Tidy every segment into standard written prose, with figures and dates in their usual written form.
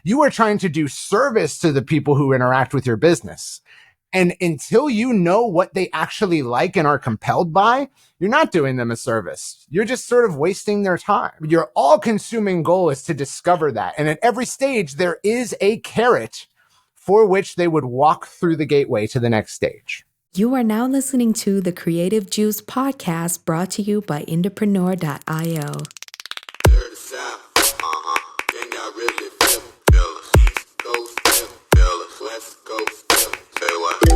You are trying to do service to the people who interact with your business. And until you know what they actually like and are compelled by, you're not doing them a service. You're just sort of wasting their time. Your all-consuming goal is to discover that. And at every stage, there is a carrot for which they would walk through the gateway to the next stage. You are now listening to the Creative Juice podcast brought to you by Entrepreneur.io.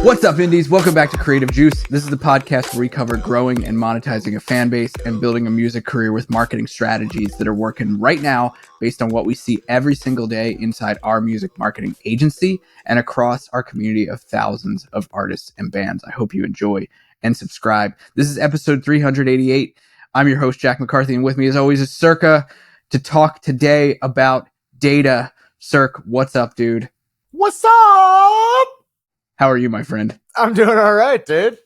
What's up, indies? Welcome back to Creative Juice. This is the podcast where we cover growing and monetizing a fan base and building a music career with marketing strategies that are working right now based on what we see every single day inside our music marketing agency and across our community of thousands of artists and bands. I hope you enjoy and subscribe. This is episode 388. I'm your host, Jack McCarthy, and with me as always is Circa to talk today about data. Cirque, what's up, dude? What's up? How are you, my friend? I'm doing all right, dude.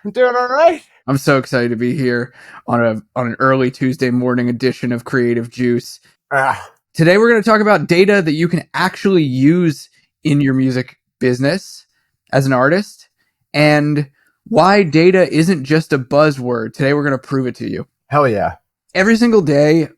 I'm doing all right. I'm so excited to be here on an early Tuesday morning edition of Creative Juice. Today, we're going to talk about data that you can actually use in your music business as an artist and why data isn't just a buzzword. Today, we're going to prove it to you. Hell yeah. Every single day,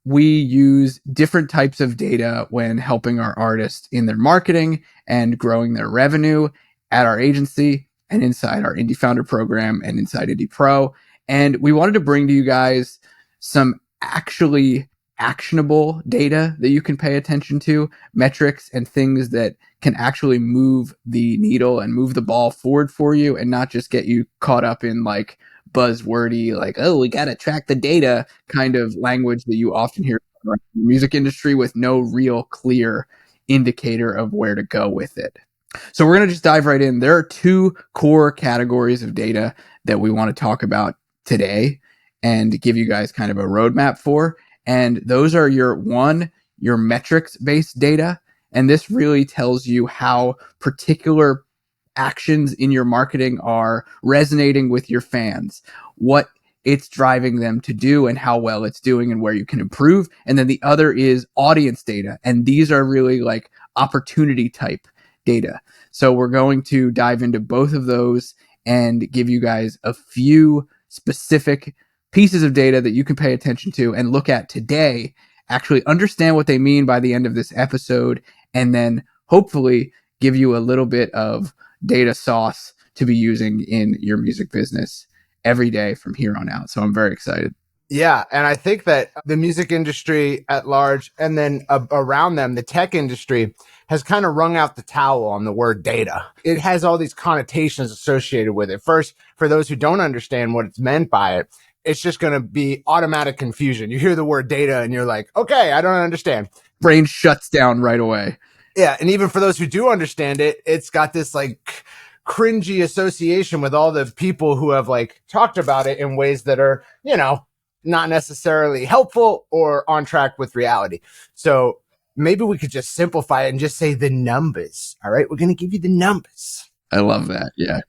we use different types of data when helping our artists in their marketing and growing their revenue at our agency and inside our Indie Founder program and inside Indie Pro. And we wanted to bring to you guys some actually actionable data that you can pay attention to, metrics and things that can actually move the needle and move the ball forward for you and not just get you caught up in like buzzwordy, like, oh, we got to track the data kind of language that you often hear in the music industry with no real clear indicator of where to go with it. So we're going to just dive right in. There are two core categories of data that we want to talk about today and give you guys kind of a roadmap for. And those are your metrics-based data. And this really tells you how particular actions in your marketing are resonating with your fans, what it's driving them to do and how well it's doing and where you can improve. And then the other is audience data. And these are really like opportunity type data. So we're going to dive into both of those and give you guys a few specific pieces of data that you can pay attention to and look at today, actually understand what they mean by the end of this episode, and then hopefully give you a little bit of data sauce to be using in your music business every day from here on out. So I'm very excited. Yeah. And I think that the music industry at large and then around them, the tech industry has kind of wrung out the towel on the word data. It has all these connotations associated with it. First, for those who don't understand what it's meant by it, it's just going to be automatic confusion. You hear the word data and you're like, okay, I don't understand. Brain shuts down right away. Yeah. And even for those who do understand it, it's got this like cringy association with all the people who have like talked about it in ways that are, you know, not necessarily helpful or on track with reality. So maybe we could just simplify it and just say the numbers. All right. We're going to give you the numbers. I love that. Yeah.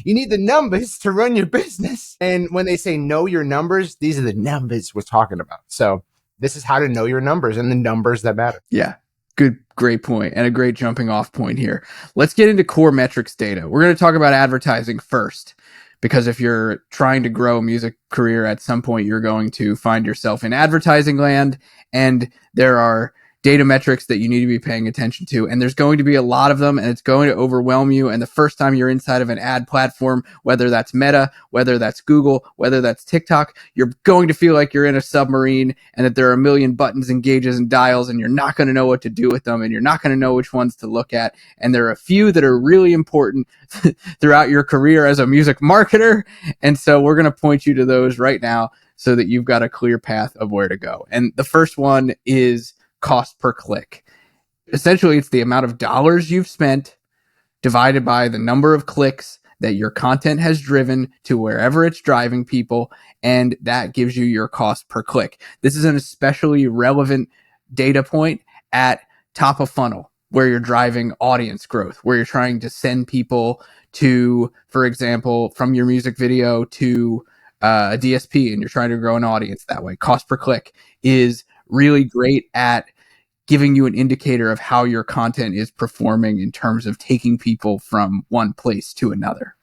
You need the numbers to run your business. And when they say know your numbers, these are the numbers we're talking about. So this is how to know your numbers and the numbers that matter. Yeah. Good, great point, and a great jumping off point here. Let's get into core metrics data. We're going to talk about advertising first, because if you're trying to grow a music career at some point, you're going to find yourself in advertising land, and there are data metrics that you need to be paying attention to. And there's going to be a lot of them, and it's going to overwhelm you. And the first time you're inside of an ad platform, whether that's Meta, whether that's Google, whether that's TikTok, you're going to feel like you're in a submarine and that there are a million buttons and gauges and dials, and you're not going to know what to do with them, and you're not going to know which ones to look at. And there are a few that are really important throughout your career as a music marketer. And so we're going to point you to those right now so that you've got a clear path of where to go. And the first one is cost per click. Essentially, it's the amount of dollars you've spent divided by the number of clicks that your content has driven to wherever it's driving people, and that gives you your cost per click. This is an especially relevant data point at top of funnel, where you're driving audience growth, where you're trying to send people to, for example, from your music video to a DSP, and you're trying to grow an audience that way. Cost per click is really great at giving you an indicator of how your content is performing in terms of taking people from one place to another.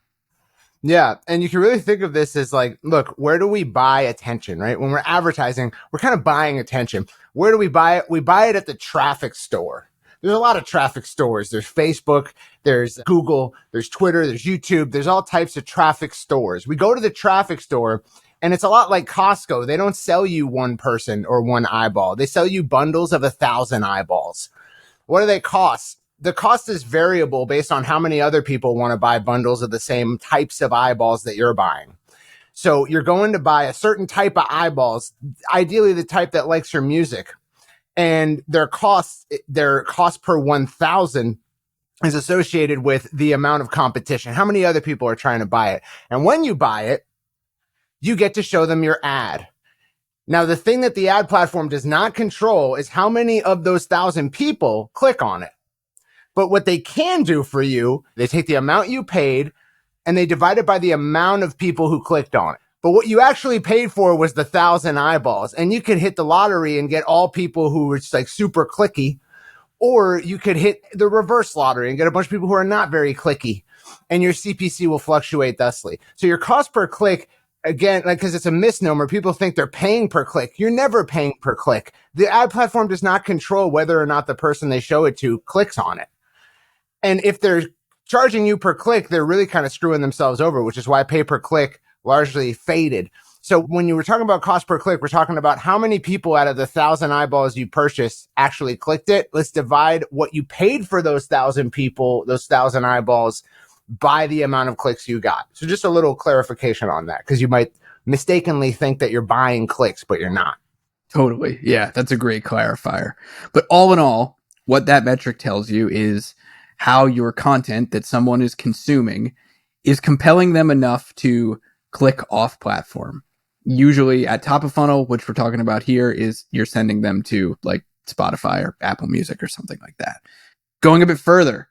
Yeah. And you can really think of this as like, look, where do we buy attention, right? When we're advertising, we're kind of buying attention. Where do we buy it? We buy it at the traffic store. There's a lot of traffic stores. There's Facebook, there's Google, there's Twitter, there's YouTube. There's all types of traffic stores. We go to the traffic store, and it's a lot like Costco. They don't sell you one person or one eyeball. They sell you bundles of 1,000 eyeballs. What do they cost? The cost is variable based on how many other people want to buy bundles of the same types of eyeballs that you're buying. So you're going to buy a certain type of eyeballs, ideally the type that likes your music. And their cost per 1,000 is associated with the amount of competition. How many other people are trying to buy it? And when you buy it, you get to show them your ad. Now, the thing that the ad platform does not control is how many of those 1,000 people click on it. But what they can do for you, they take the amount you paid and they divide it by the amount of people who clicked on it. But what you actually paid for was the 1,000 eyeballs. And you could hit the lottery and get all people who were just like super clicky, or you could hit the reverse lottery and get a bunch of people who are not very clicky, and your CPC will fluctuate thusly. So your cost per click, again, like, because it's a misnomer, people think they're paying per click. You're never paying per click. The ad platform does not control whether or not the person they show it to clicks on it. And if they're charging you per click, they're really kind of screwing themselves over, which is why pay per click largely faded. So when you were talking about cost per click, we're talking about how many people out of the 1,000 eyeballs you purchased actually clicked it. Let's divide what you paid for those 1,000 people, those 1,000 eyeballs, by the amount of clicks you got. So just a little clarification on that, because you might mistakenly think that you're buying clicks, but you're not. Totally. Yeah, that's a great clarifier. But all in all, what that metric tells you is how your content that someone is consuming is compelling them enough to click off platform. Usually at top of funnel, which we're talking about here, is you're sending them to like Spotify or Apple Music or something like that. Going a bit further,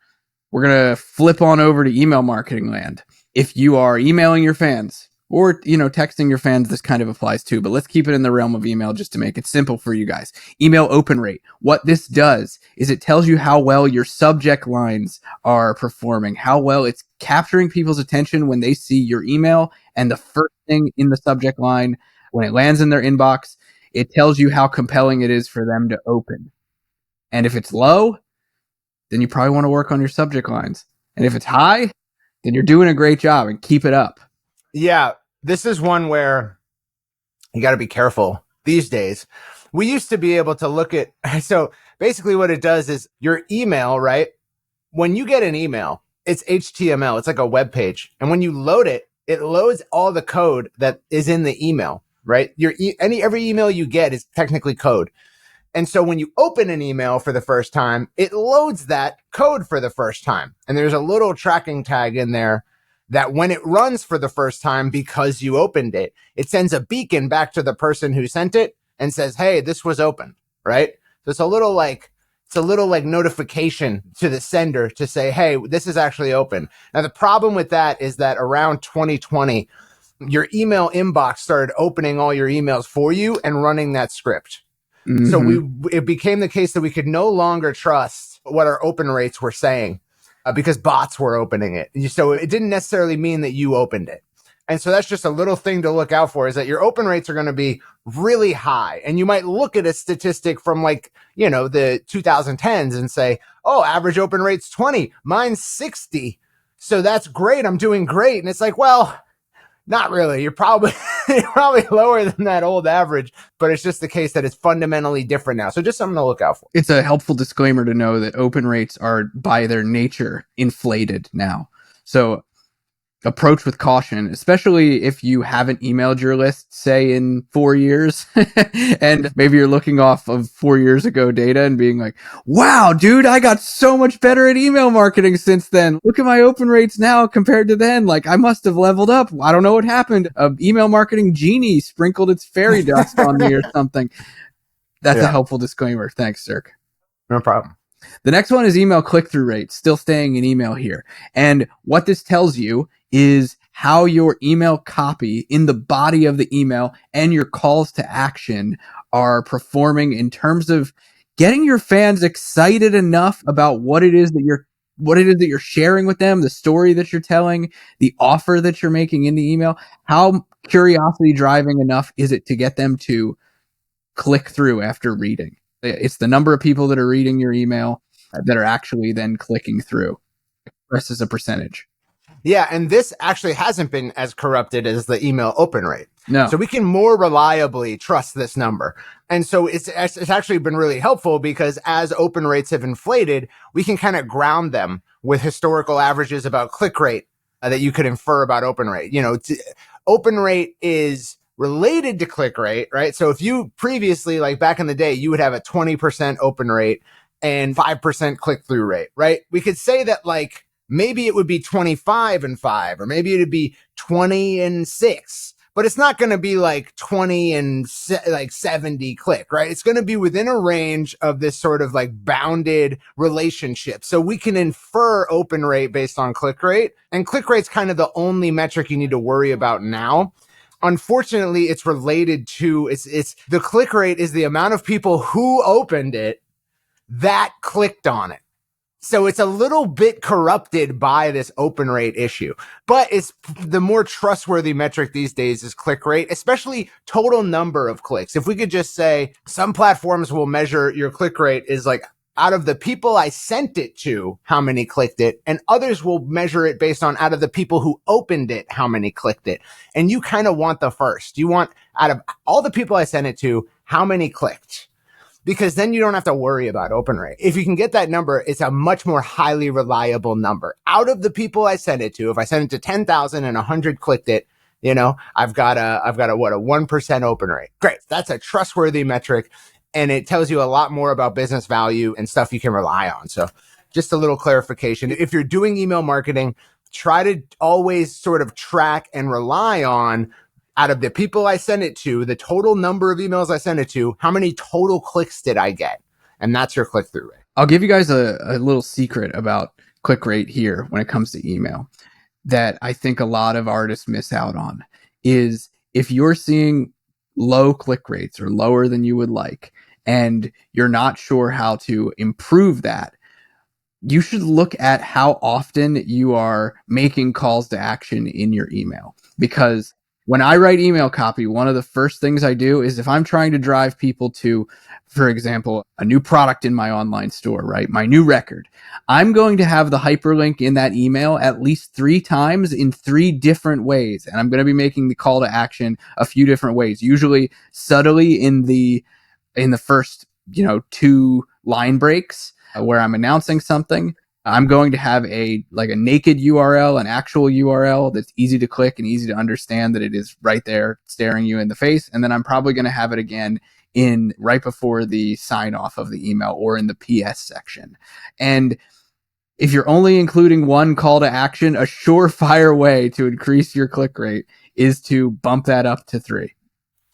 we're going to flip on over to email marketing land. If you are emailing your fans or, texting your fans, this kind of applies too, but let's keep it in the realm of email just to make it simple for you guys. Email open rate. What this does is it tells you how well your subject lines are performing, how well it's capturing people's attention when they see your email, and the first thing in the subject line, when it lands in their inbox, it tells you how compelling it is for them to open. And if it's low, then you probably want to work on your subject lines. And if it's high, then you're doing a great job, and keep it up. Yeah, this is one where you got to be careful these days. We used to be able to look at, so basically what it does is your email, right? When you get an email, it's HTML. It's like a web page. And when you load it, it loads all the code that is in the email, right? Every email you get is technically code. And so when you open an email for the first time, it loads that code for the first time. And there's a little tracking tag in there that when it runs for the first time, because you opened it, it sends a beacon back to the person who sent it and says, hey, this was open, right? So it's a little like notification to the sender to say, hey, this is actually open. Now, the problem with that is that around 2020, your email inbox started opening all your emails for you and running that script. Mm-hmm. So it became the case that we could no longer trust what our open rates were saying because bots were opening it. So it didn't necessarily mean that you opened it. And so that's just a little thing to look out for, is that your open rates are going to be really high. And you might look at a statistic from the 2010s and say, oh, average open rate's 20, mine's 60. So that's great. I'm doing great. And it's like, well, not really. You're probably lower than that old average, but it's just the case that it's fundamentally different now. So just something to look out for. It's a helpful disclaimer to know that open rates are by their nature inflated now. So approach with caution, especially if you haven't emailed your list, say in 4 years, and maybe you're looking off of 4 years ago data and being like, wow, dude, I got so much better at email marketing since then. Look at my open rates now compared to then. Like, I must have leveled up. I don't know what happened. An email marketing genie sprinkled its fairy dust on me or something. That's a helpful disclaimer. Thanks, Circa. No problem. The next one is email click-through rate, still staying in email here. And what this tells you is how your email copy in the body of the email and your calls to action are performing in terms of getting your fans excited enough about what it is that you're sharing with them, the story that you're telling, the offer that you're making in the email. How curiosity driving enough is it to get them to click through after reading? It's the number of people that are reading your email that are actually then clicking through. Expressed as a percentage. Yeah, and this actually hasn't been as corrupted as the email open rate. No. So we can more reliably trust this number. And so it's actually been really helpful because as open rates have inflated, we can kind of ground them with historical averages about click rate that you could infer about open rate. Open rate is related to click rate, right? So if you previously, like back in the day, you would have a 20% open rate and 5% click through rate, right? We could say that like maybe it would be 25 and 5, or maybe it'd be 20 and 6, but it's not going to be like 20 and like 70 click, right? It's going to be within a range of this sort of like bounded relationship. So we can infer open rate based on click rate, and click rate's kind of the only metric you need to worry about now. Unfortunately, it's related to, it's the click rate is the amount of people who opened it that clicked on it. So it's a little bit corrupted by this open rate issue, but it's the more trustworthy metric these days is click rate, especially total number of clicks. If we could just say some platforms will measure your click rate is like out of the people I sent it to, how many clicked it, and others will measure it based on out of the people who opened it, how many clicked it. And you kind of want the first. You want out of all the people I sent it to, how many clicked? Because then you don't have to worry about open rate. If you can get that number, it's a much more highly reliable number. Out of the people I sent it to, if I sent it to 10,000 and 100 clicked it, I've got a 1% open rate. Great. That's a trustworthy metric. And it tells you a lot more about business value and stuff you can rely on. So just a little clarification. If you're doing email marketing, try to always sort of track and rely on out of the people I send it to, the total number of emails I send it to, how many total clicks did I get? And that's your click-through rate. I'll give you guys a little secret about click rate here when it comes to email that I think a lot of artists miss out on is if you're seeing low click rates or lower than you would like, and you're not sure how to improve that, you should look at how often you are making calls to action in your email. Because when I write email copy, one of the first things I do is if I'm trying to drive people to, for example, a new product in my online store, right? My new record, I'm going to have the hyperlink in that email at least 3 times in 3 different ways. And I'm going to be making the call to action a few different ways, usually subtly in the first, 2 line breaks where I'm announcing something. I'm going to have a naked URL, an actual URL that's easy to click and easy to understand that it is right there staring you in the face. And then I'm probably going to have it again in right before the sign off of the email or in the PS section. And if you're only including one call to action, a surefire way to increase your click rate is to bump that up to 3.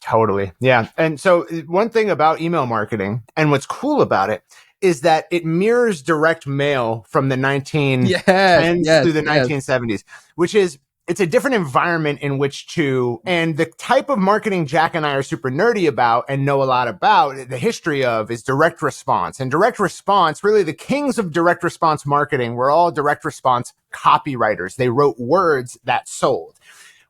Totally. Yeah. And so one thing about email marketing and what's cool about it is that it mirrors direct mail from the 1910s through the 1970s, which is, it's a different environment in which to, and the type of marketing Jack and I are super nerdy about and know a lot about, the history of, is direct response. And direct response, really the kings of direct response marketing were all direct response copywriters. They wrote words that sold.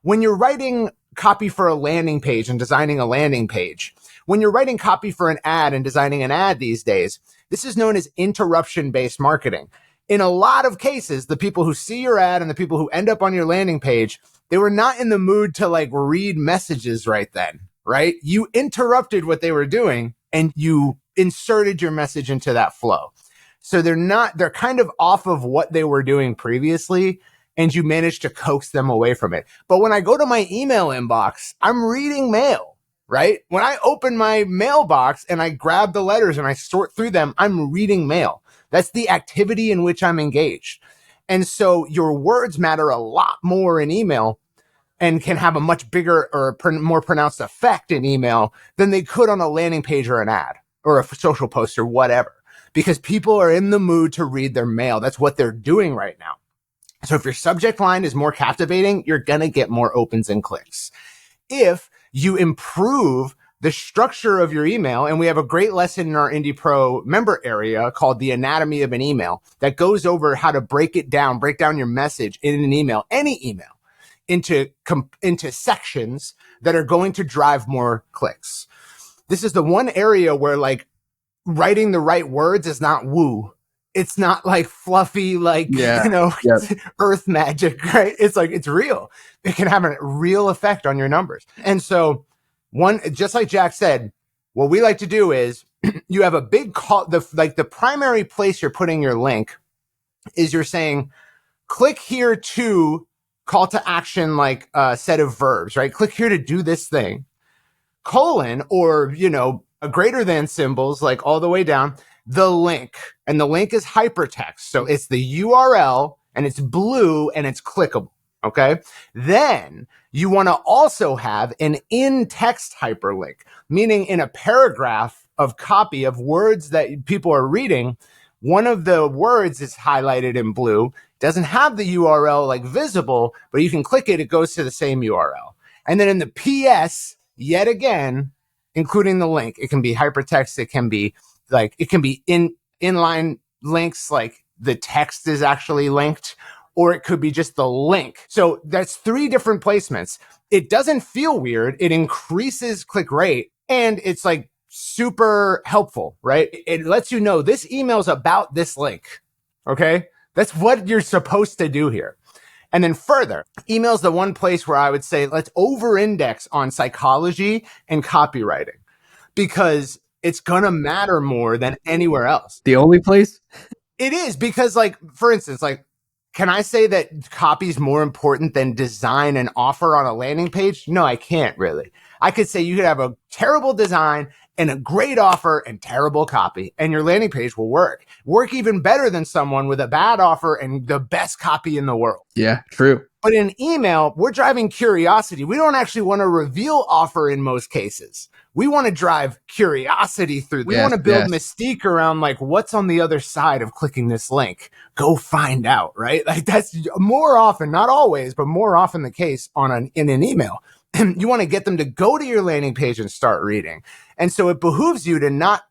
When you're writing copy for a landing page and designing a landing page, when you're writing copy for an ad and designing an ad these days, this is known as interruption-based marketing. In a lot of cases, the people who see your ad and the people who end up on your landing page, they were not in the mood to read messages right then, right? You interrupted what they were doing and you inserted your message into that flow. So they're kind of off of what they were doing previously, and you managed to coax them away from it. But when I go to my email inbox, I'm reading mail. Right? When I open my mailbox and I grab the letters and I sort through them, I'm reading mail. That's the activity in which I'm engaged. And so your words matter a lot more in email and can have a much bigger or more pronounced effect in email than they could on a landing page or an ad or a social post or whatever, because people are in the mood to read their mail. That's what they're doing right now. So if your subject line is more captivating, you're going to get more opens and clicks. If you improve the structure of your email. And we have a great lesson in our Indie Pro member area called the anatomy of an email that goes over how to break down your message in an email, any email, into sections that are going to drive more clicks. This is the one area where like writing the right words is not woo. It's not like fluffy, like, earth magic, right? It's like, it's real. It can have a real effect on your numbers. And so just like Jack said, what we like to do is you have a big call, the primary place you're putting your link is you're saying, click here to call to action, like a set of verbs, right? Click here to do this thing, colon, or, a greater than symbols, like all the way down, the link. And the link is hypertext. So it's the URL and it's blue and it's clickable. Okay. Then you want to also have an in-text hyperlink, meaning in a paragraph of copy of words that people are reading, one of the words is highlighted in blue, doesn't have the URL like visible, but you can click it, it goes to the same URL. And then in the PS, yet again, including the link, it can be hypertext, it can be inline links, like the text is actually linked, or it could be just the link. So that's 3 different placements. It doesn't feel weird. It increases click rate, and it's like super helpful, right? It lets you know this email's about this link. Okay. That's what you're supposed to do here. And then further, email's the one place where I would say, let's over-index on psychology and copywriting, because it's going to matter more than anywhere else. The only place? It is, because like, for instance, like, can I say that copy is more important than design and offer on a landing page? No, I can't really. I could say you could have a terrible design and a great offer and terrible copy, and your landing page will work even better than someone with a bad offer and the best copy in the world. Yeah, true. But in email, we're driving curiosity. We don't actually want to reveal offer in most cases. We want to drive curiosity through. We want to build mystique around like, what's on the other side of clicking this link? Go find out, right? Like that's more often, not always, but more often the case in an email. You want to get them to go to your landing page and start reading. And so it behooves you to not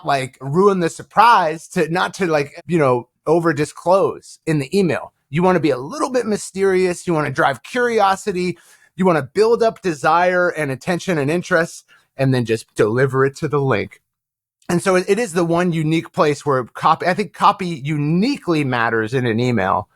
like ruin the surprise, not to over disclose in the email. You want to be a little bit mysterious. You want to drive curiosity. You want to build up desire and attention and interest, and then just deliver it to the link. And so it is the one unique place where I think copy uniquely matters in an email.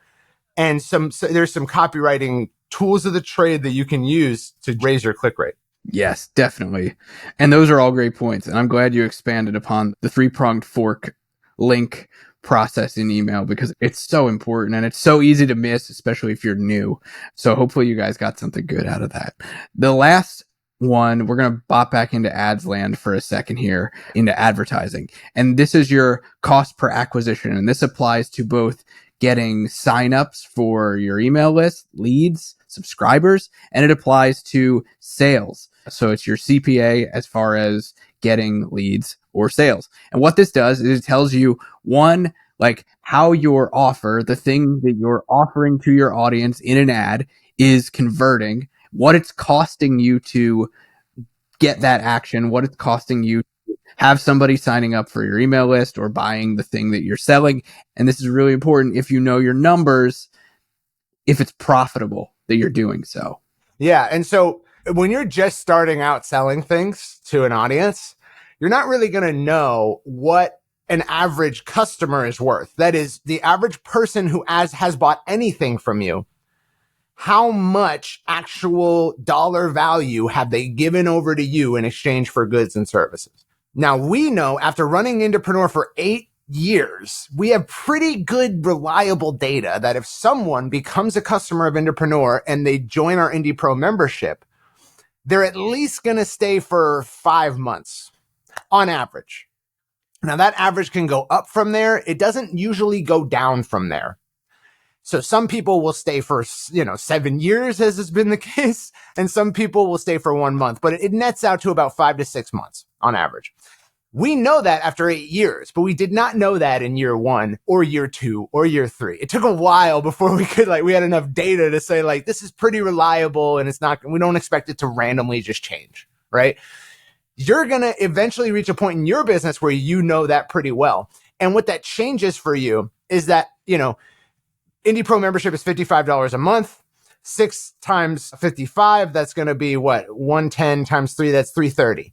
And there's some copywriting tools of the trade that you can use to raise your click rate. Yes, definitely. And those are all great points. And I'm glad you expanded upon the 3-pronged fork link process in email, because it's so important and it's so easy to miss, especially if you're new. So hopefully you guys got something good out of that. The last one, we're going to bop back into ads land for a second here, into advertising. And this is your cost per acquisition. And this applies to both getting signups for your email list, leads, subscribers, and it applies to sales. So it's your CPA as far as getting leads or sales. And what this does is it tells you, one, like how your offer, the thing that you're offering to your audience in an ad, is converting, what it's costing you to get that action, what it's costing you to have somebody signing up for your email list or buying the thing that you're selling. And this is really important if you know your numbers, if it's profitable that you're doing so. Yeah. And so when you're just starting out selling things to an audience, you're not really going to know what an average customer is worth. That is, the average person who has bought anything from you. How much actual dollar value have they given over to you in exchange for goods and services? Now, we know after running Indepreneur for 8 years, we have pretty good, reliable data that if someone becomes a customer of Indepreneur and they join our Indie Pro membership, they're at least going to stay for 5 months on average. Now, that average can go up from there. It doesn't usually go down from there. So some people will stay for, 7 years, as has been the case, and some people will stay for 1 month, but it nets out to about 5 to 6 months on average. We know that after 8 years, but we did not know that in year 1 or year 2 or year 3. It took a while before we had enough data to say this is pretty reliable and we don't expect it to randomly just change. right? You're going to eventually reach a point in your business where you know that pretty well. And what that changes for you is that, Indie Pro membership is $55 a month. 6 times 55, that's going to be what? 110 times 3, that's $330.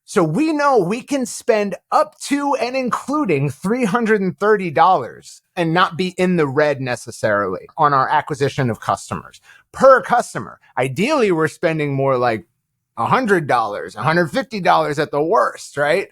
So we know we can spend up to and including $330 and not be in the red necessarily on our acquisition of customers per customer. Ideally, we're spending more like $100, $150 at the worst, right?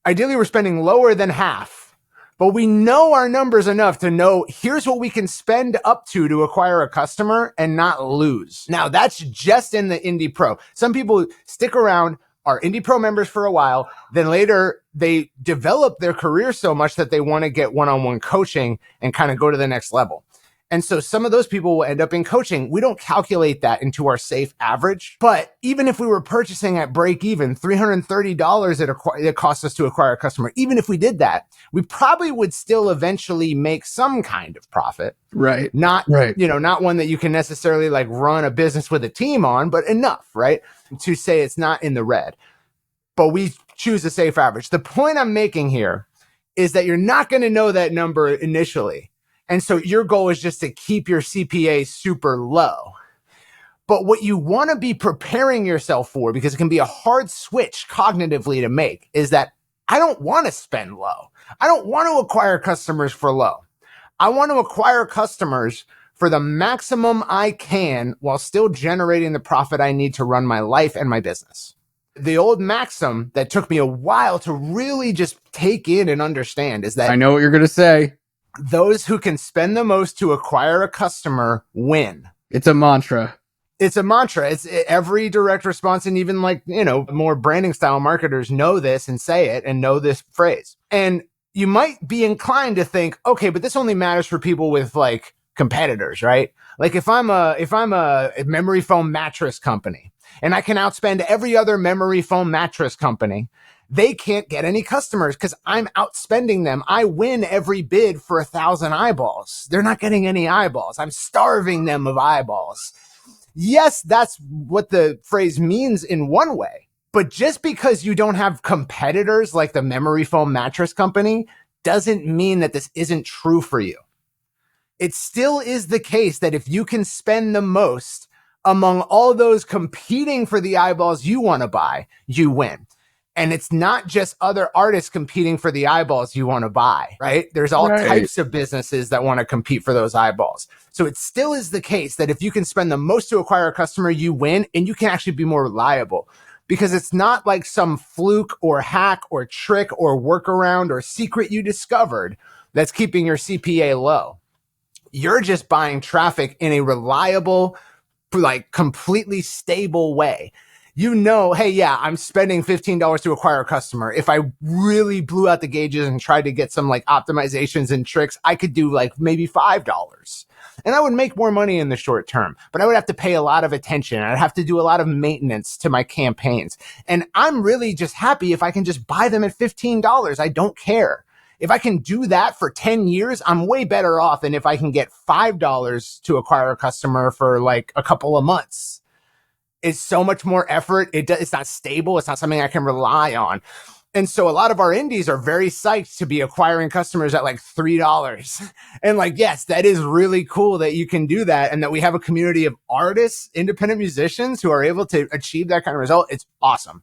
Ideally, we're spending lower than half, but we know our numbers enough to know here's what we can spend up to acquire a customer and not lose. Now, that's just in the Indie Pro. Some people stick around, are Indie Pro members for a while, then later they develop their career so much that they want to get one-on-one coaching and kind of go to the next level. And so some of those people will end up in coaching. We don't calculate that into our safe average. But even if we were purchasing at break even, $330 it costs us to acquire a customer, even if we did that, we probably would still eventually make some kind of profit. Right. Not, Right. Not one that you can necessarily like run a business with a team on, but enough, right? To say it's not in the red. But we choose a safe average. The point I'm making here is that you're not going to know that number initially. And so your goal is just to keep your CPA super low. But what you want to be preparing yourself for, because it can be a hard switch cognitively to make, is that I don't want to spend low. I don't want to acquire customers for low. I want to acquire customers for the maximum I can while still generating the profit I need to run my life and my business. The old maxim that took me a while to really just take in and understand is that I know what you're going to say. Those who can spend the most to acquire a customer win. It's a mantra. It's a mantra. It's every direct response, and even more branding style marketers know this and say it and know this phrase. And you might be inclined to think, okay, but this only matters for people with like competitors, right? Like if I'm a memory foam mattress company and I can outspend every other memory foam mattress company, they can't get any customers because I'm outspending them. I win every bid for 1,000 eyeballs. They're not getting any eyeballs. I'm starving them of eyeballs. Yes, that's what the phrase means in one way. But just because you don't have competitors like the memory foam mattress company doesn't mean that this isn't true for you. It still is the case that if you can spend the most among all those competing for the eyeballs you want to buy, you win. And it's not just other artists competing for the eyeballs you want to buy, right? There's all types of businesses that want to compete for those eyeballs. So it still is the case that if you can spend the most to acquire a customer, you win, and you can actually be more reliable, because it's not like some fluke or hack or trick or workaround or secret you discovered that's keeping your CPA low. You're just buying traffic in a reliable, like completely stable way. Hey, yeah, I'm spending $15 to acquire a customer. If I really blew out the gauges and tried to get some like optimizations and tricks, I could do like maybe $5. And I would make more money in the short term, but I would have to pay a lot of attention. I'd have to do a lot of maintenance to my campaigns. And I'm really just happy if I can just buy them at $15. I don't care. If I can do that for 10 years, I'm way better off than if I can get $5 to acquire a customer for like a couple of months. It's so much more effort. It's not stable. It's not something I can rely on. And so a lot of our indies are very psyched to be acquiring customers at like $3. And like, yes, that is really cool that you can do that. And that we have a community of artists, independent musicians who are able to achieve that kind of result. It's awesome.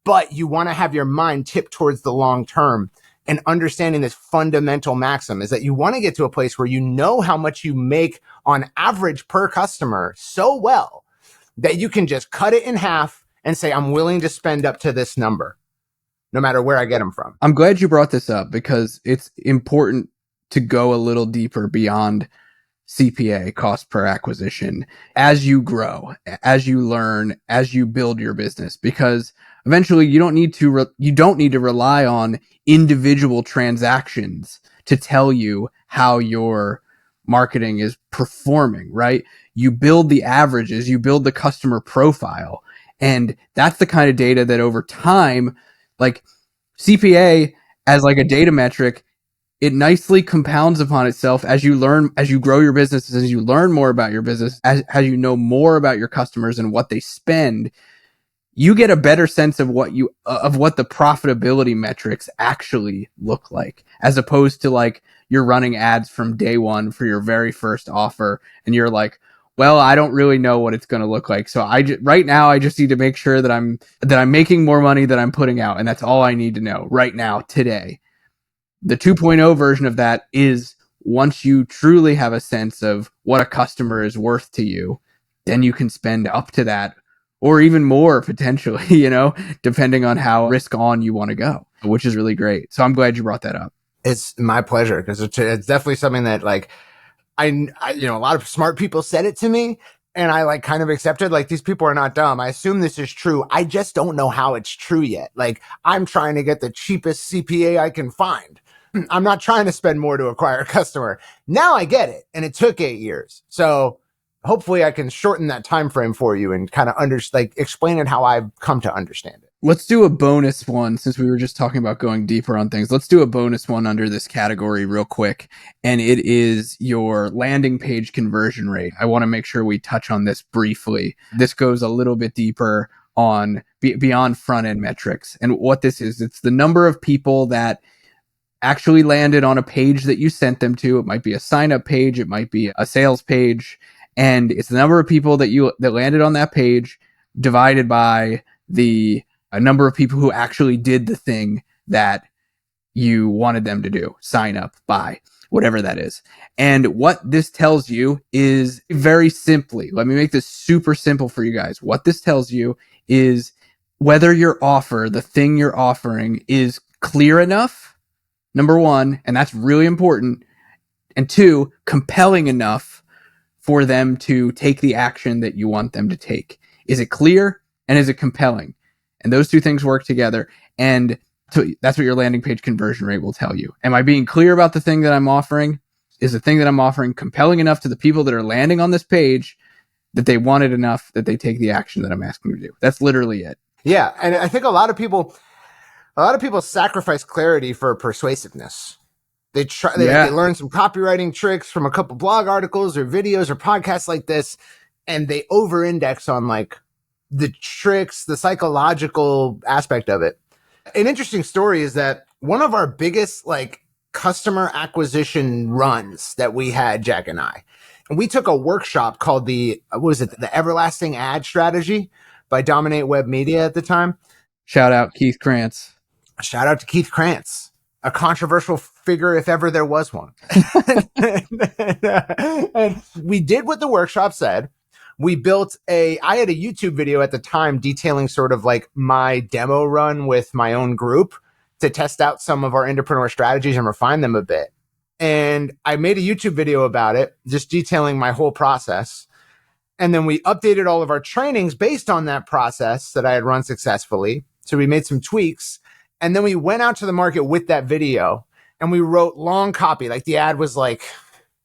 But you want to have your mind tipped towards the long term, and understanding this fundamental maxim is that you want to get to a place where you know how much you make on average per customer so well that you can just cut it in half and say, I'm willing to spend up to this number, no matter where I get them from. I'm glad you brought this up, because it's important to go a little deeper beyond CPA, cost per acquisition, as you grow, as you learn, as you build your business, because eventually you don't need to rely on individual transactions to tell you how your marketing is performing, right? You build the averages, you build the customer profile. And that's the kind of data that over time, like CPA as like a data metric, it nicely compounds upon itself as you learn, as you grow your business, as you learn more about your business, as you know more about your customers and what they spend. you get a better sense of what the profitability metrics actually look like, as opposed to like you're running ads from day one for your very first offer and you're like, well, I don't really know what it's going to look like. So right now I just need to make sure that I'm making more money than I'm putting out. And that's all I need to know right now, today. The 2.0 version of that is, once you truly have a sense of what a customer is worth to you, then you can spend up to that or even more potentially, depending on how risk on you want to go, which is really great. So I'm glad you brought that up. It's my pleasure, because it's definitely something that like I a lot of smart people said it to me, and I like kind of accepted, like, these people are not dumb. I assume this is true. I just don't know how it's true yet. Like, I'm trying to get the cheapest CPA I can find. I'm not trying to spend more to acquire a customer. Now I get it. And it took 8 years. So hopefully I can shorten that time frame for you and kind of explain it how I've come to understand it. Let's do a bonus one, since we were just talking about going deeper on things. Let's do a bonus one under this category real quick. And it is your landing page conversion rate. I want to make sure we touch on this briefly. This goes a little bit deeper on beyond front end metrics. And what this is, it's the number of people that actually landed on a page that you sent them to. It might be a sign up page. It might be a sales page. And it's the number of people that landed on that page divided by a number of people who actually did the thing that you wanted them to do. Sign up, buy, whatever that is. And what this tells you is, very simply, let me make this super simple for you guys. What this tells you is whether your offer, the thing you're offering, is clear enough, number one, and that's really important, and two, compelling enough for them to take the action that you want them to take. Is it clear and is it compelling? And those two things work together. And so that's what your landing page conversion rate will tell you. Am I being clear about the thing that I'm offering? Is the thing that I'm offering compelling enough to the people that are landing on this page that they want it enough that they take the action that I'm asking them to do? That's literally it. Yeah. And I think a lot of people sacrifice clarity for persuasiveness. They learn some copywriting tricks from a couple blog articles or videos or podcasts like this, and they over-index on like the tricks, the psychological aspect of it. An interesting story is that one of our biggest like customer acquisition runs that we had, Jack and I, and we took a workshop called the Everlasting Ad Strategy by Dominate Web Media at the time. Shout out Keith Krantz. Shout out to Keith Krantz, a controversial figure if ever there was one. And we did what the workshop said. We built I had a YouTube video at the time detailing sort of like my demo run with my own group to test out some of our entrepreneur strategies and refine them a bit. And I made a YouTube video about it, just detailing my whole process. And then we updated all of our trainings based on that process that I had run successfully. So we made some tweaks. And then we went out to the market with that video and we wrote long copy. Like the ad was like,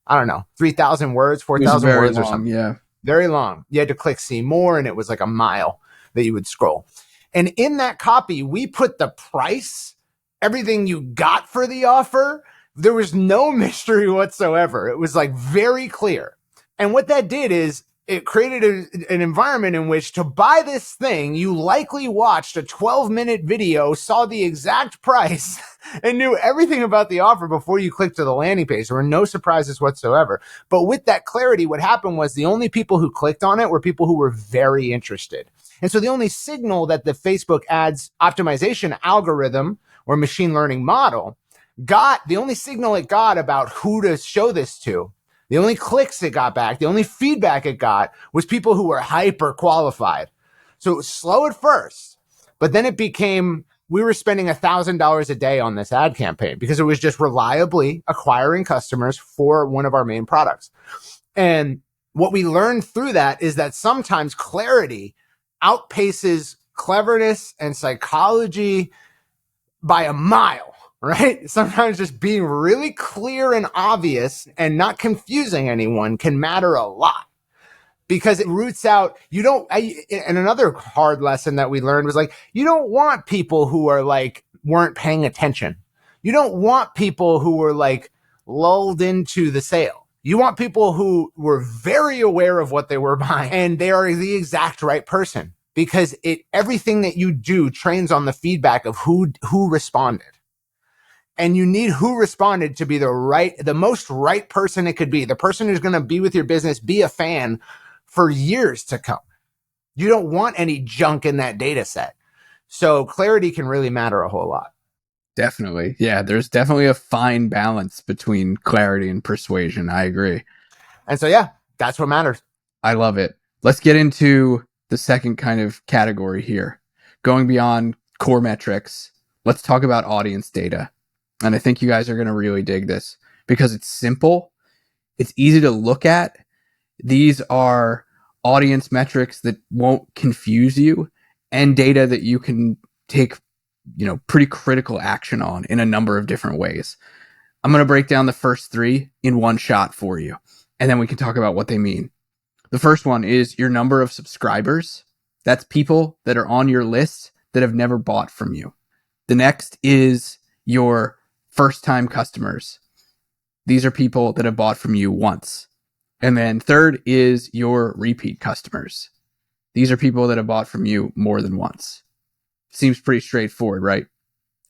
I don't know, 3,000 words, 4,000 words or something. Yeah. Very long. You had to click see more, and it was like a mile that you would scroll. And in that copy, we put the price, everything you got for the offer. There was no mystery whatsoever. It was like very clear. And what that did is it created an environment in which, to buy this thing, you likely watched a 12-minute video, saw the exact price, and knew everything about the offer before you clicked to the landing page. There were no surprises whatsoever. But with that clarity, what happened was the only people who clicked on it were people who were very interested. And so the only signal that the Facebook ads optimization algorithm or machine learning model got, the only signal it got about who to show this to, the only clicks it got back, the only feedback it got, was people who were hyper qualified. So it was slow at first, but then it became, we were spending $1,000 a day on this ad campaign because it was just reliably acquiring customers for one of our main products. And what we learned through that is that sometimes clarity outpaces cleverness and psychology by a mile. Right? Sometimes just being really clear and obvious and not confusing anyone can matter a lot, because it roots out, and another hard lesson that we learned was like, you don't want people who are like, weren't paying attention. You don't want people who were like lulled into the sale. You want people who were very aware of what they were buying and they are the exact right person. because everything that you do trains on the feedback of who responded. And you need who responded to be the most right person it could be. The person who's going to be with your business, be a fan for years to come. You don't want any junk in that data set. So clarity can really matter a whole lot. Definitely. Yeah, there's definitely a fine balance between clarity and persuasion. I agree. And so, yeah, that's what matters. I love it. Let's get into the second kind of category here. Going beyond core metrics, let's talk about audience data. And I think you guys are going to really dig this because it's simple. It's easy to look at. These are audience metrics that won't confuse you and data that you can take, pretty critical action on in a number of different ways. I'm going to break down the first three in one shot for you, and then we can talk about what they mean. The first one is your number of subscribers. That's people that are on your list that have never bought from you. The next is your first-time customers. These are people that have bought from you once. And then third is your repeat customers. These are people that have bought from you more than once. Seems pretty straightforward, right?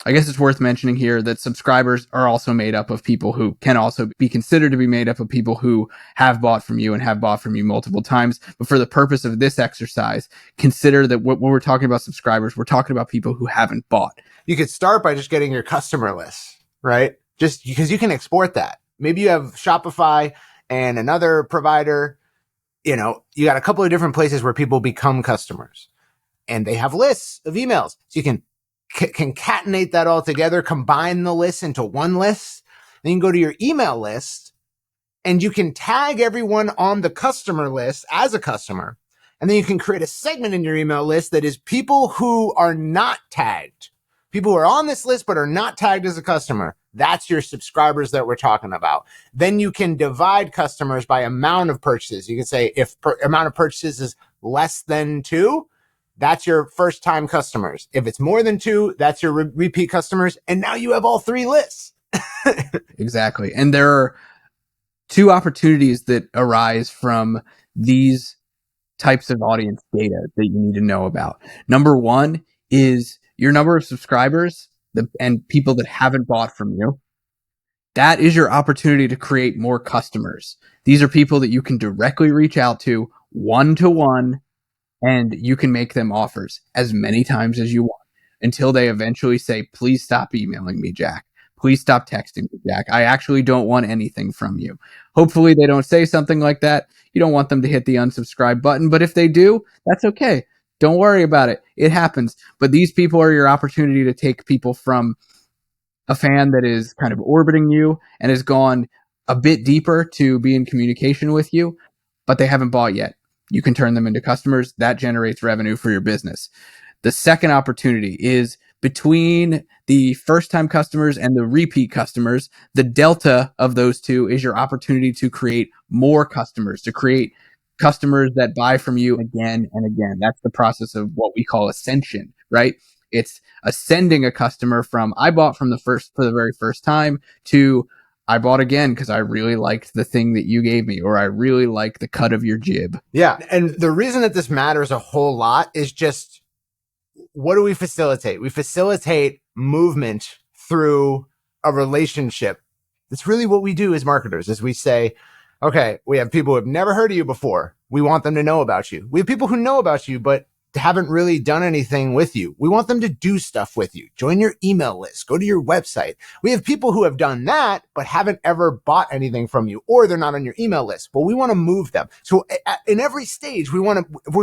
I guess it's worth mentioning here that subscribers are also made up of people who can also be considered to be made up of people who have bought from you and have bought from you multiple times. But for the purpose of this exercise, consider that when we're talking about subscribers, we're talking about people who haven't bought. You could start by just getting your customer list, right? Just because you can export that. Maybe you have Shopify and another provider. You got a couple of different places where people become customers and they have lists of emails. So you can concatenate that all together, combine the lists into one list. Then you can go to your email list and you can tag everyone on the customer list as a customer. And then you can create a segment in your email list that is people who are not tagged. People who are on this list but are not tagged as a customer. That's your subscribers that we're talking about. Then you can divide customers by amount of purchases. You can say if amount of purchases is less than 2, that's your first time customers. If it's more than 2, that's your repeat customers. And now you have all 3 lists. Exactly. And there are 2 opportunities that arise from these types of audience data that you need to know about. Number 1 is your number of subscribers and people that haven't bought from you. That is your opportunity to create more customers. These are people that you can directly reach out to one-to-one, and you can make them offers as many times as you want until they eventually say, please stop emailing me, Jack. Please stop texting me, Jack. I actually don't want anything from you. Hopefully they don't say something like that. You don't want them to hit the unsubscribe button, but if they do, that's okay. Don't worry about it. It happens. But these people are your opportunity to take people from a fan that is kind of orbiting you and has gone a bit deeper to be in communication with you, but they haven't bought yet. You can turn them into customers. That generates revenue for your business. The second opportunity is between the first-time customers and the repeat customers. The delta of those 2 is your opportunity to create more customers, to create customers that buy from you again and again. That's the process of what we call ascension, right? It's ascending a customer from I bought for the very first time to I bought again because I really liked the thing that you gave me, or I really like the cut of your jib. Yeah. And the reason that this matters a whole lot is just, what do we facilitate? We facilitate movement through a relationship. That's really what we do as marketers, is we say, okay, we have people who have never heard of you before. We want them to know about you. We have people who know about you, but haven't really done anything with you. We want them to do stuff with you. Join your email list, go to your website. We have people who have done that, but haven't ever bought anything from you, or they're not on your email list, but we want to move them. So in every stage, we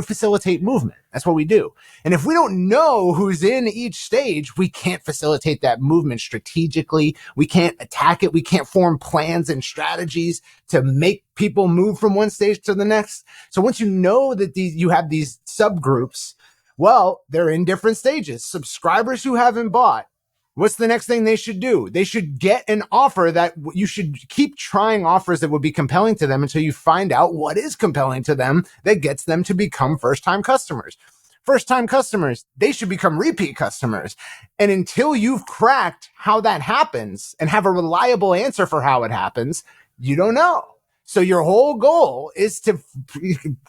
facilitate movement. That's what we do. And if we don't know who's in each stage, we can't facilitate that movement strategically. We can't attack it. We can't form plans and strategies to make people move from one stage to the next. So once you know that you have these subgroups, well, they're in different stages. Subscribers who haven't bought, what's the next thing they should do? They should get an offer that you should keep trying offers that would be compelling to them until you find out what is compelling to them that gets them to become first-time customers. First-time customers, they should become repeat customers. And until you've cracked how that happens and have a reliable answer for how it happens, you don't know. So your whole goal is to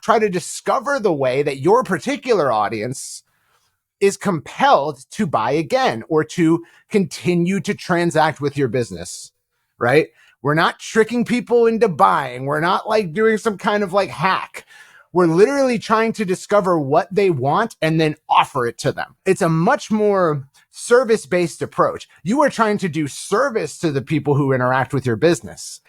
try to discover the way that your particular audience is compelled to buy again or to continue to transact with your business, right? We're not tricking people into buying. We're not like doing some kind of like hack. We're literally trying to discover what they want and then offer it to them. It's a much more service-based approach. You are trying to do service to the people who interact with your business.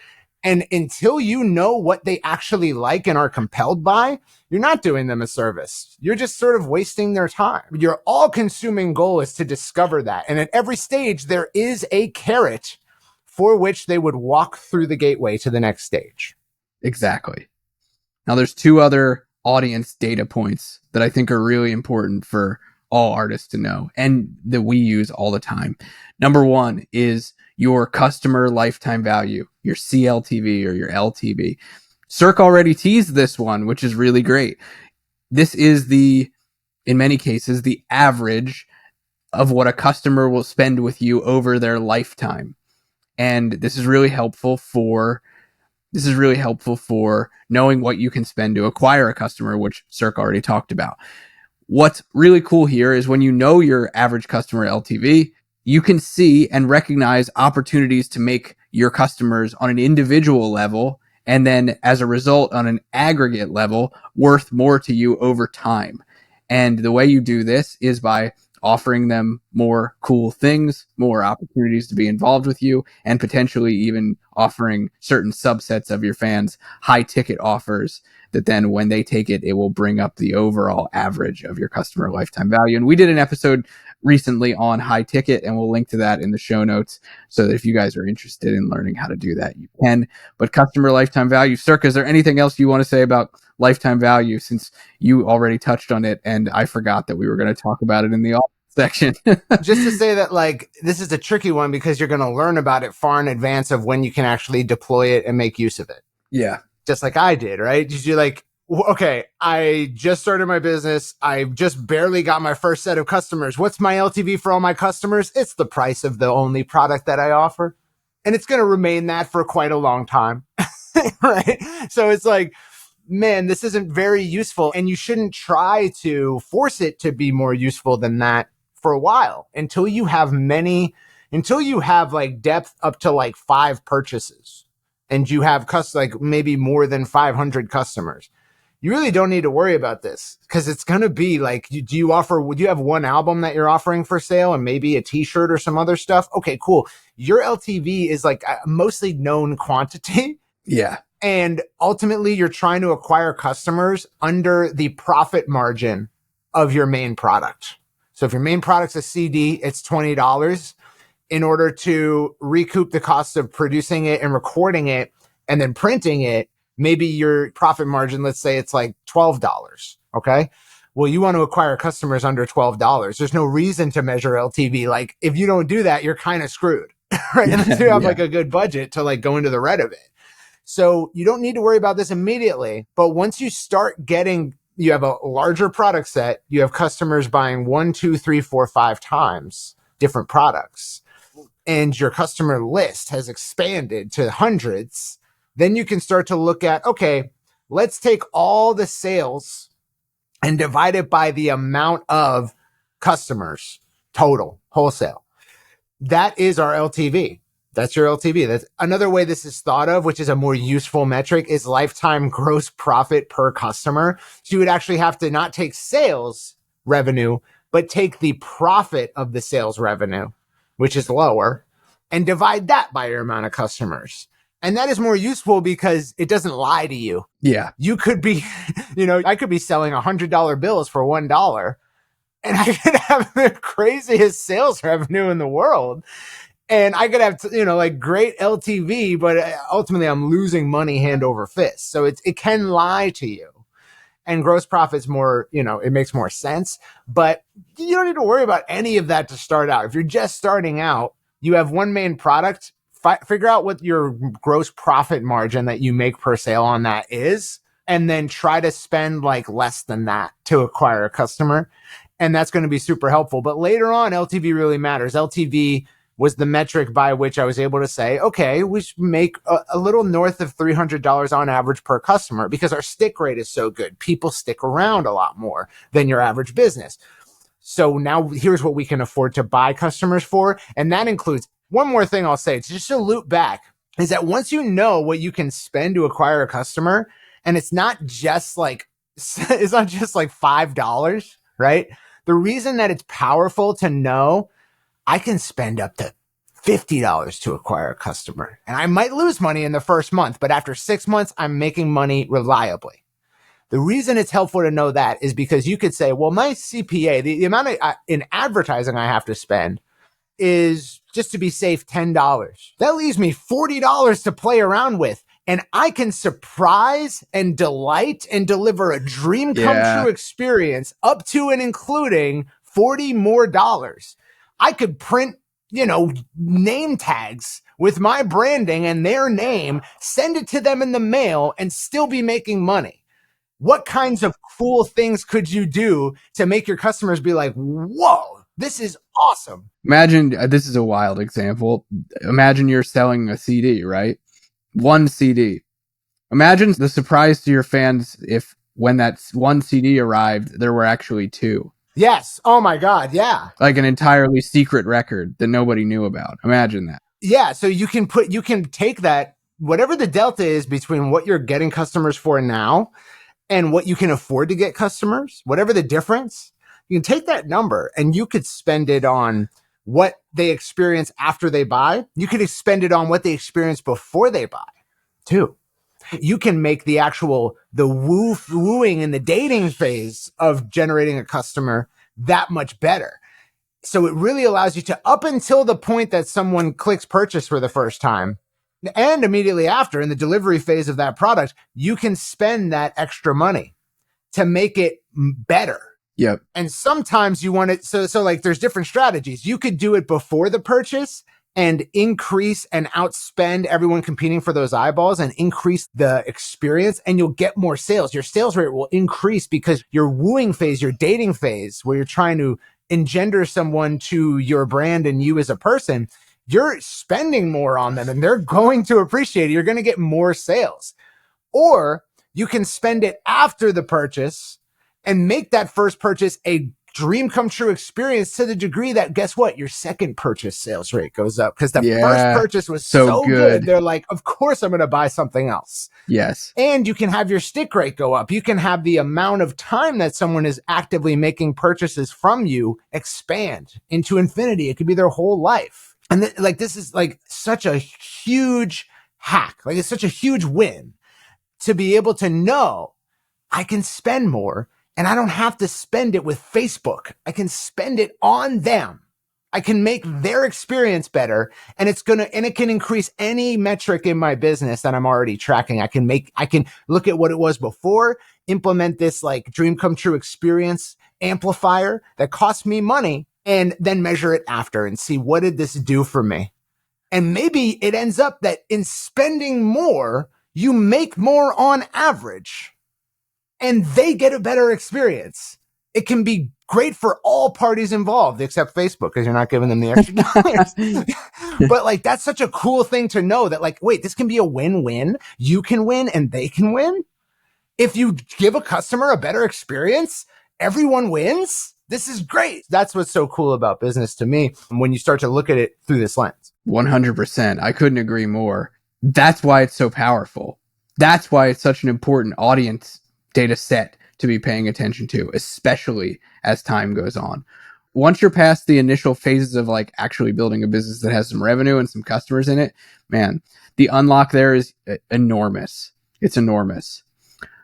And until you know what they actually like and are compelled by, you're not doing them a service. You're just sort of wasting their time. Your all-consuming goal is to discover that. And at every stage, there is a carrot for which they would walk through the gateway to the next stage. Exactly. Now, there's two other audience data points that I think are really important for all artists to know and that we use all the time. Number one is your customer lifetime value, your CLTV or your LTV. Circa already teased this one, which is really great. This is in many cases, the average of what a customer will spend with you over their lifetime. And this is really helpful for knowing what you can spend to acquire a customer, which Circa already talked about. What's really cool here is when you know your average customer LTV, you can see and recognize opportunities to make your customers on an individual level, and then as a result, on an aggregate level, worth more to you over time. And the way you do this is by offering them more cool things, more opportunities to be involved with you, and potentially even offering certain subsets of your fans high ticket offers that then when they take it, it will bring up the overall average of your customer lifetime value. And we did an episode recently on high ticket, and we'll link to that in the show notes so that if you guys are interested in learning how to do that, you can. But customer lifetime value, Circa, is there anything else you want to say about lifetime value, since you already touched on it and I forgot that we were going to talk about it in the section? Just to say that, like, this is a tricky one because you're going to learn about it far in advance of when you can actually deploy it and make use of it. Yeah. Just like I did, right? You're like, okay, I just started my business. I just barely got my first set of customers. What's my LTV for all my customers? It's the price of the only product that I offer. And it's going to remain that for quite a long time, right? So it's like, man, this isn't very useful. And you shouldn't try to force it to be more useful than that for a while until you have like depth up to like 5 purchases and you have like maybe more than 500 customers. You really don't need to worry about this because it's going to be like, would you have one album that you're offering for sale and maybe a t-shirt or some other stuff? Okay, cool. Your LTV is like a mostly known quantity. Yeah. And ultimately you're trying to acquire customers under the profit margin of your main product. So if your main product's a CD, it's $20. In order to recoup the cost of producing it and recording it and then printing it, maybe your profit margin, let's say it's like $12. Okay. Well, you want to acquire customers under $12. There's no reason to measure LTV. Like if you don't do that, you're kind of screwed, right? Unless you have like a good budget to like go into the red of it. So you don't need to worry about this immediately. But once you start you have a larger product set, you have customers buying 1, 2, 3, 4, 5 times different products, and your customer list has expanded to hundreds, then you can start to look at, okay, let's take all the sales and divide it by the amount of customers total, wholesale. That is our LTV. That's your LTV. That's another way this is thought of, which is a more useful metric, is lifetime gross profit per customer. So you would actually have to not take sales revenue, but take the profit of the sales revenue, which is lower, and divide that by your amount of customers. And that is more useful because it doesn't lie to you. Yeah. You could be, I could be selling $100 bills for $1, and I could have the craziest sales revenue in the world. And I could have, like great LTV, but ultimately I'm losing money hand over fist. So it can lie to you. And gross profit's more, it makes more sense. But you don't need to worry about any of that to start out. If you're just starting out, you have one main product, figure out what your gross profit margin that you make per sale on that is, and then try to spend like less than that to acquire a customer. And that's going to be super helpful. But later on, LTV really matters. LTV was the metric by which I was able to say, okay, we should make a little north of $300 on average per customer because our stick rate is so good. People stick around a lot more than your average business. So now here's what we can afford to buy customers for. And that includes one more thing I'll say, just to loop back, is that once you know what you can spend to acquire a customer, and it's not just like $5, right? The reason that it's powerful to know I can spend up to $50 to acquire a customer, and I might lose money in the first month, but after 6 months, I'm making money reliably. The reason it's helpful to know that is because you could say, well, my CPA, the amount in advertising I have to spend is, just to be safe, $10. That leaves me $40 to play around with. And I can surprise and delight and deliver a dream come true experience up to and including $40 more. I could print, name tags with my branding and their name, send it to them in the mail, and still be making money. What kinds of cool things could you do to make your customers be like, whoa, this is awesome? Imagine, this is a wild example. Imagine you're selling a CD, right? One CD. Imagine the surprise to your fans if when that one CD arrived, there were actually two. Yes. Oh my God. Yeah. Like an entirely secret record that nobody knew about. Imagine that. Yeah. So you can take that, whatever the delta is between what you're getting customers for now and what you can afford to get customers, whatever the difference, you can take that number and you could spend it on what they experience after they buy. You could spend it on what they experience before they buy too. You can make the wooing and the dating phase of generating a customer that much better. So it really allows you to, up until the point that someone clicks purchase for the first time, and immediately after in the delivery phase of that product, you can spend that extra money to make it better. Yep. And sometimes you want it. So like there's different strategies. You could do it before the purchase and increase and outspend everyone competing for those eyeballs and increase the experience, and you'll get more sales. Your sales rate will increase because your wooing phase, your dating phase, where you're trying to engender someone to your brand and you as a person, you're spending more on them and they're going to appreciate it. You're going to get more sales. Or you can spend it after the purchase and make that first purchase a dream come true experience to the degree that, guess what? Your second purchase sales rate goes up because the first purchase was so good. They're like, of course I'm going to buy something else. Yes. And you can have your stick rate go up. You can have the amount of time that someone is actively making purchases from you expand into infinity. It could be their whole life. And this is like such a huge hack. Like it's such a huge win to be able to know I can spend more. And I don't have to spend it with Facebook. I can spend it on them. I can make their experience better, and it can increase any metric in my business that I'm already tracking. I can look at what it was before, implement this like dream come true experience amplifier that cost me money, and then measure it after and see what did this do for me. And maybe it ends up that in spending more, you make more on average. And they get a better experience. It can be great for all parties involved, except Facebook, because you're not giving them the extra dollars. But like, that's such a cool thing to know that like, wait, this can be a win-win. You can win and they can win. If you give a customer a better experience, everyone wins. This is great. That's what's so cool about business to me when you start to look at it through this lens. 100%. I couldn't agree more. That's why it's so powerful. That's why it's such an important audience data set to be paying attention to, especially as time goes on. Once you're past the initial phases of like actually building a business that has some revenue and some customers in it, man, the unlock there is enormous. It's enormous.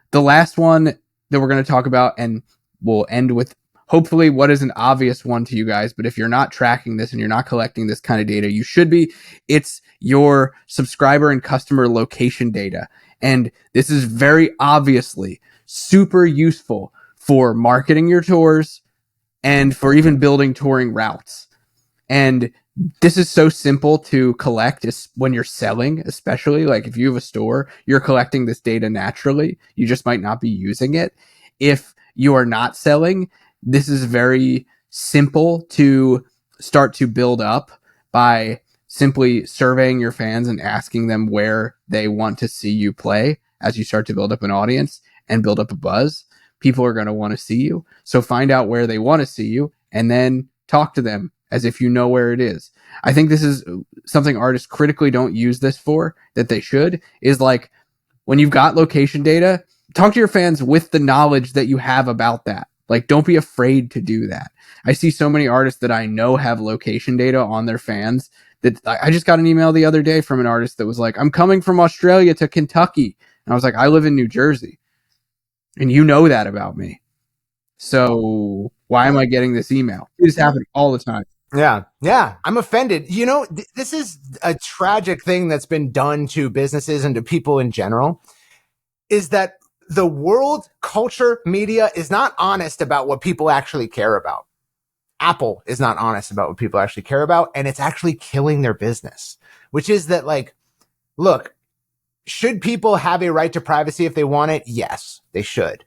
The last one that we're going to talk about, and we'll end with hopefully what is an obvious one to you guys, but if you're not tracking this and you're not collecting this kind of data, you should be. It's your subscriber and customer location data. And this is very obviously super useful for marketing your tours and for even building touring routes. And this is so simple to collect when you're selling, especially like if you have a store, you're collecting this data naturally. You just might not be using it. If you are not selling, this is very simple to start to build up by simply surveying your fans and asking them where they want to see you play as you start to build up an audience and build up a buzz. People are going to want to see you. So find out where they want to see you and then talk to them as if you know where it is. I think this is something artists critically don't use this for that they should, is like when you've got location data, talk to your fans with the knowledge that you have about that. Like, don't be afraid to do that. I see so many artists that I know have location data on their fans that I just got an email the other day from an artist that was like, I'm coming from Australia to Kentucky. And I was like, I live in New Jersey. And you know that about me. So why am I getting this email? It is happening all the time. Yeah. Yeah. I'm offended. You know, this is a tragic thing that's been done to businesses and to people in general, is that the world, culture, media is not honest about what people actually care about. Apple is not honest about what people actually care about, and it's actually killing their business, which is that, like, look, should people have a right to privacy if they want it? Yes, they should.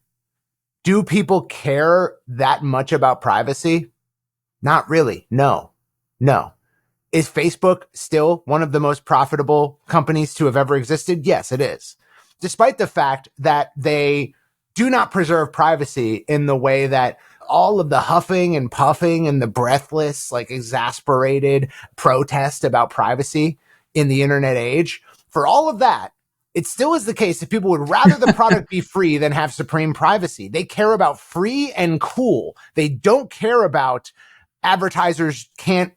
Do people care that much about privacy? Not really. No. Is Facebook still one of the most profitable companies to have ever existed? Yes, it is. Despite the fact that they do not preserve privacy in the way that all of the huffing and puffing and the breathless, like exasperated protest about privacy in the internet age, for all of that, it still is the case that people would rather the product be free than have supreme privacy. They care about free and cool. They don't care about advertisers can't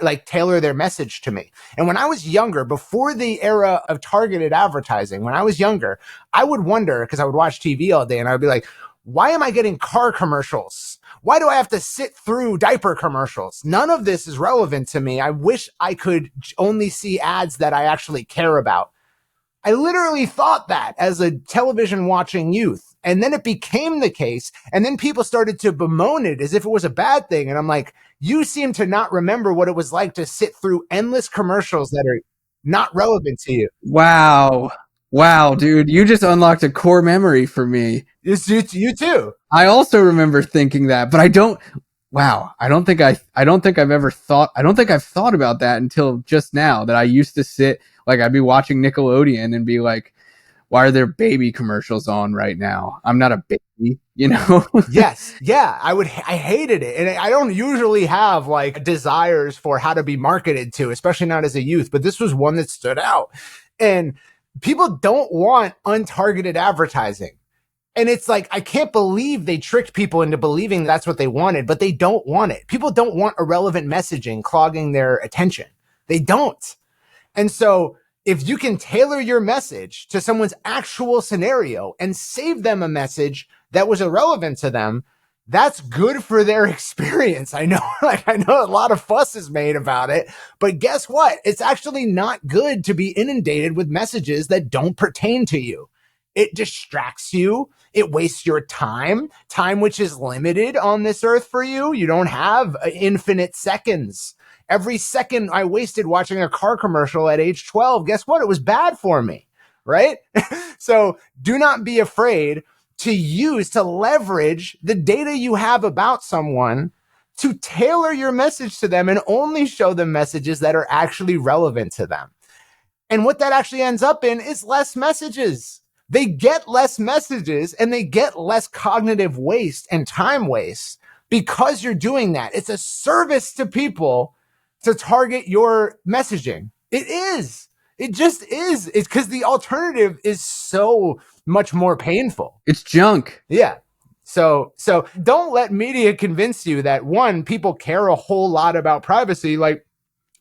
like tailor their message to me. And when I was younger, before the era of targeted advertising, when I was younger, I would wonder, because I would watch TV all day and I would be like, why am I getting car commercials? Why do I have to sit through diaper commercials? None of this is relevant to me. I wish I could only see ads that I actually care about. I literally thought that as a television watching youth. And then it became the case. And then people started to bemoan it as if it was a bad thing. And I'm like, you seem to not remember what it was like to sit through endless commercials that are not relevant to you. Wow, dude, you just unlocked a core memory for me. It's you too. I also remember thinking that, but I don't think I've thought about that until just now, that I used to sit, like, I'd be watching Nickelodeon and be like, why are there baby commercials on right now? I'm not a baby, you know? Yes. Yeah. I hated it. And I don't usually have like desires for how to be marketed to, especially not as a youth, but this was one that stood out. And people don't want untargeted advertising. And it's like, I can't believe they tricked people into believing that's what they wanted, but they don't want it. People don't want irrelevant messaging clogging their attention. They don't. And so if you can tailor your message to someone's actual scenario and save them a message that was irrelevant to them, that's good for their experience. I know a lot of fuss is made about it, but guess what? It's actually not good to be inundated with messages that don't pertain to you. It distracts you. It wastes your time which is limited on this earth for you. You don't have infinite seconds. Every second I wasted watching a car commercial at age 12, guess what? It was bad for me, right? So do not be afraid to leverage the data you have about someone to tailor your message to them and only show them messages that are actually relevant to them. And what that actually ends up in is less messages. They get less messages and they get less cognitive waste and time waste because you're doing that. It's a service to people to target your messaging. It is. It just is. It's because the alternative is so much more painful. It's junk. Yeah. So don't let media convince you that, one, people care a whole lot about privacy. Like,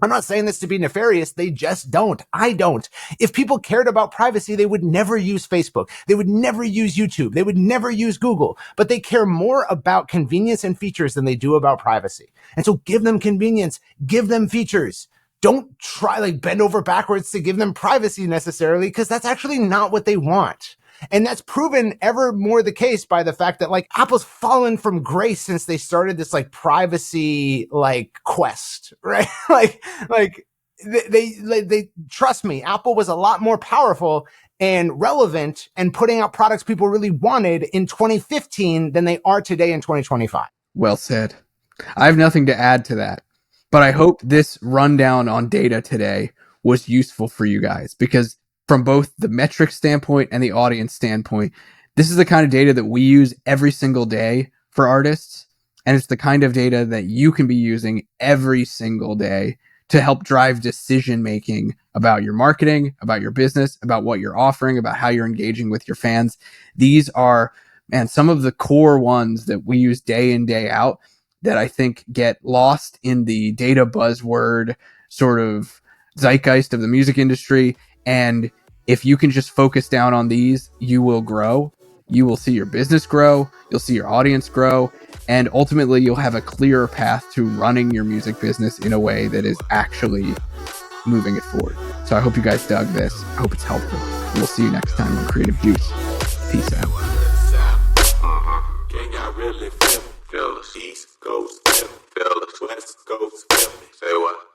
I'm not saying this to be nefarious. They just don't. I don't. If people cared about privacy, they would never use Facebook. They would never use YouTube. They would never use Google. But they care more about convenience and features than they do about privacy. And so give them convenience. Give them features. Don't try like bend over backwards to give them privacy necessarily, because that's actually not what they want. And that's proven ever more the case by the fact that like Apple's fallen from grace since they started this like privacy like quest, right? like they trust me. Apple was a lot more powerful and relevant and putting out products people really wanted in 2015 than they are today in 2025. Well said. I have nothing to add to that. But I hope this rundown on data today was useful for you guys, because from both the metric standpoint and the audience standpoint, this is the kind of data that we use every single day for artists. And it's the kind of data that you can be using every single day to help drive decision making about your marketing, about your business, about what you're offering, about how you're engaging with your fans. These are, man, some of the core ones that we use day in, day out that I think get lost in the data buzzword sort of zeitgeist of the music industry. And if you can just focus down on these, you will grow. You will see your business grow. You'll see your audience grow. And ultimately, you'll have a clearer path to running your music business in a way that is actually moving it forward. So I hope you guys dug this. I hope it's helpful. We'll see you next time on Creative Juice. Peace out. East Coast, feel us, West Coast, feel me. Say what?